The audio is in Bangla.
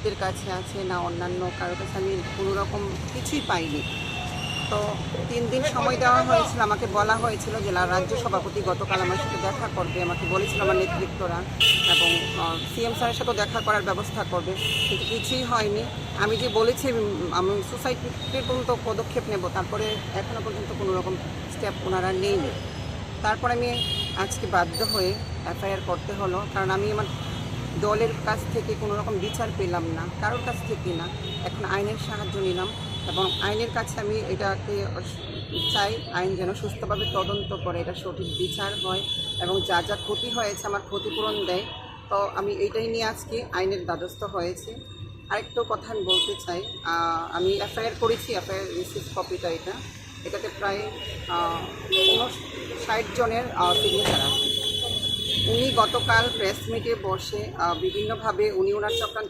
আইনজীবীদের কাছে আছে না অন্যান্য কারোর কাছে আমি কোনো রকম কিছুই পাইনি। তো 3 দিন সময় দেওয়া হয়েছিল, আমাকে বলা হয়েছিল জেলা রাজ্য সভাপতি গতকাল আমার সাথে দেখা করবে, আমাকে বলেছিল আমার নেতৃত্বরা, এবং সিএম স্যারের সাথেও দেখা করার ব্যবস্থা করবে, কিন্তু কিছুই হয়নি। আমি যে বলেছি আমি সোসাইটির পর্যন্ত পদক্ষেপ নেব, তারপরে এখনও পর্যন্ত কোনো রকম স্টেপ ওনারা নেয়নি। তারপর আমি আজকে বাধ্য হয়ে এফআইআর করতে হলো, কারণ আমি আমার দলের কাছ থেকে কোনো রকম বিচার পেলাম না, কারোর কাছ থেকে না। এখন আইনের সাহায্য নিলাম এবং আইনের কাছে আমি এটাকে চাই, আইন যেন সুস্থভাবে তদন্ত করে, এটা সঠিক বিচার হয় এবং যা যা ক্ষতি হয়েছে আমার ক্ষতিপূরণ দেয়। তো আমি এইটাই নিয়ে আজকে আইনের দ্বারস্থ হয়েছি। আরেকটু কথা আমি বলতে চাই, আমি এফআইআর করেছি, এফআইআর রিসিভ কপিটা এটাতে প্রায় 60 জনের সিগনেচার আছে। উনি গতকাল প্রেস মিটে বসে বিভিন্নভাবে উনি ওনার চক্রান্তে